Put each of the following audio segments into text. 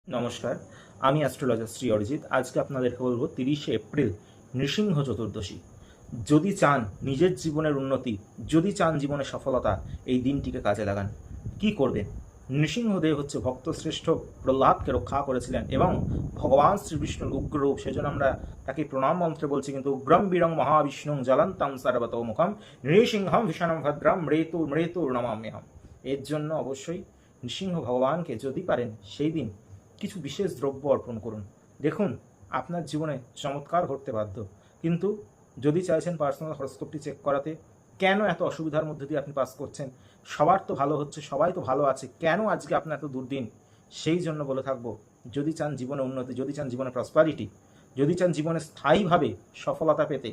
নমস্কার, আমি অ্যাস্ট্রোলজার শ্রী অরিজিৎ। আজকে আপনাদেরকে বলবো 30শে এপ্রিল নৃসিংহ চতুর্দশী। যদি চান নিজের জীবনের উন্নতি, যদি চান জীবনে সফলতা, এই দিনটিকে কাজে লাগান। কি করবেন? নৃসিংহদেব হচ্ছে ভক্তশ্রেষ্ঠ প্রহ্লাদকে রক্ষা করেছিলেন এবং ভগবান শ্রীবিষ্ণুর উগ্ররূপ, সেজন্য আমরা তাকে প্রণাম মন্ত্রে বলছি। কিন্তু উগ্রম বীরং মহাবিষ্ণুং জ্বলন্তম সর্বতোমুখম নৃসিংহম ভীষণম ভদ্রম মৃত্যুর নমাম্যহম। এর জন্য অবশ্যই নৃসিংহ ভগবানকে যদি পারেন সেই দিন কিছু বিশেষ দ্রব্য অর্পণ করুন। দেখুন, আপনার জীবনে চমৎকার ঘটতে বাধ্য। কিন্তু যদি চাইছেন পার্সোনাল হরস্কোপটি চেক করাতে, কেন এত অসুবিধার মধ্যে দিয়ে আপনি পাস করছেন? সবার তো ভালো হচ্ছে, সবাই তো ভালো আছে, কেন আজকে আপনার এত দুর্দিন? সেই জন্য বলে থাকবো, যদি চান জীবনে উন্নতি, যদি চান জীবনে প্রসপারিটি, যদি চান জীবনে স্থায়ীভাবে সফলতা পেতে,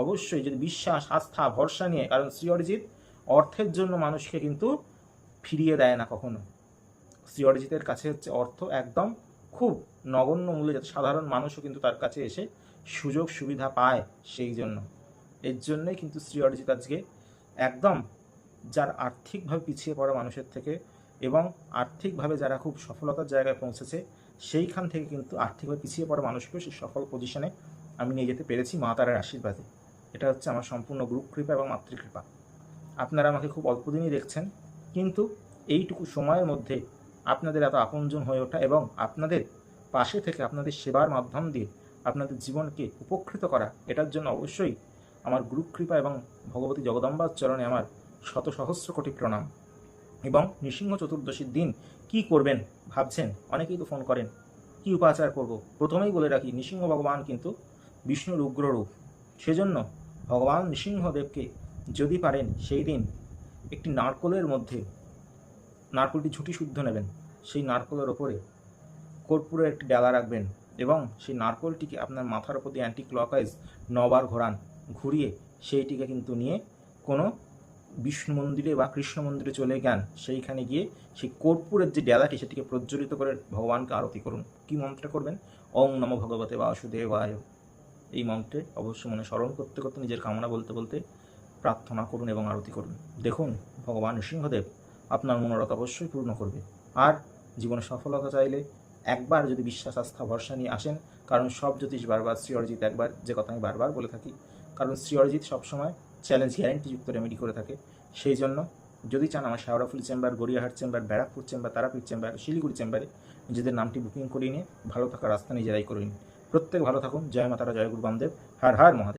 অবশ্যই যদি বিশ্বাস, আস্থা, ভরসা নিয়ে, কারণ শ্রী অরিজিৎ অর্থের জন্য মানুষকে কিন্তু ফিরিয়ে দেয় না কখনো। শ্রী অরিজিতের কাছে হচ্ছে অর্থ একদম খুব নগণ্য মূল্যে, যাতে সাধারণ মানুষও কিন্তু তার কাছে এসে সুযোগ সুবিধা পায়। সেই জন্য এর জন্যই কিন্তু শ্রী অরিজিৎ আজকে একদম যার আর্থিকভাবে পিছিয়ে পড়া মানুষের থেকে এবং আর্থিকভাবে যারা খুব সফলতার জায়গায় পৌঁছেছে, সেইখান থেকে কিন্তু আর্থিকভাবে পিছিয়ে পড়া মানুষকেও সেই সফল পজিশনে আমি নিয়ে যেতে পেরেছি মা তারার আশীর্বাদে। এটা হচ্ছে আমার সম্পূর্ণ গুরুকৃপা এবং মাতৃকৃপা। আপনারা আমাকে খুব অল্প দিনই দেখছেন, কিন্তু এইটুকু সময়ের মধ্যে আপনাদের এত আপনজন হয়ে ওঠা এবং আপনাদের পাশে থেকে আপনাদের সেবার মাধ্যম দিয়ে আপনাদের জীবনকে উপকৃত করা, এটার জন্য অবশ্যই আমার গুরুকৃপা এবং ভগবতী জগদম্বার চরণে আমার শত সহস্র কোটি প্রণাম। এবং নৃসিংহ চতুর্দশীর দিন কি করবেন ভাবছেন? অনেকেই তো ফোন করেন, কি উপাচার করব। প্রথমেই বলে রাখি, নৃসিংহ ভগবান কিন্তু বিষ্ণুর উগ্ররূপ। সেজন্য ভগবান নৃসিংহদেবকে যদি পারেন সেই দিন একটি নারকোলের মধ্যে, নারকোলটি ঝুঁটি শুদ্ধ নেবেন, সেই নারকোলের ওপরে কর্পূরের একটি ডালা রাখবেন এবং সেই নারকোলটিকে আপনার মাথার ওপর দিয়ে অ্যান্টি ক্লকওয়াইজ 9বার ঘোরান। ঘুরিয়ে সেইটিকে কিন্তু নিয়ে কোনো বিষ্ণু মন্দিরে বা কৃষ্ণ মন্দিরে চলে যান। সেইখানে গিয়ে সেই কর্পূরের যে ডালাটি, সেটিকে প্রজ্বলিত করে ভগবানকে আরতি করুন। কি মন্ত্রে করবেন? ওং নমো ভগবতে বাসুদেবায়। এই মন্ত্রে অবশ্যই মনে স্মরণ করতে করতে নিজের কামনা বলতে বলতে প্রার্থনা করুন এবং আরতি করুন। দেখুন, ভগবান নৃসিংহদেব আপনার মনোরথ অবশ্যই পূর্ণ করবে। আর জীবনে সফলতা চাইলে একবার যদি বিশ্বাস, আস্থা, ভরসা নিয়ে আসেন, কারণ সব জ্যোতিষ বারবার, শ্রী অরিজিৎ একবার, যে কথা আমি বারবার বলে থাকি, কারণ শ্রী অরিজিৎ সবসময় চ্যালেঞ্জ গ্যারেন্টিযুক্ত রেমেডি করে থাকে। সেই জন্য যদি চান আমার Sheoraphuli chamber, Gariahat chamber, Barrackpore chamber, Tarapith chamber, Siliguri চেম্বারে নিজেদের নামটি বুকিং করিয়ে নিয়ে ভালো থাকার রাস্তা নিজেরাই করে নিন। প্রত্যেক ভালো থাকুন। জয় মাতারা, জয় গুরু বামদেব, হর হর মহাদেব।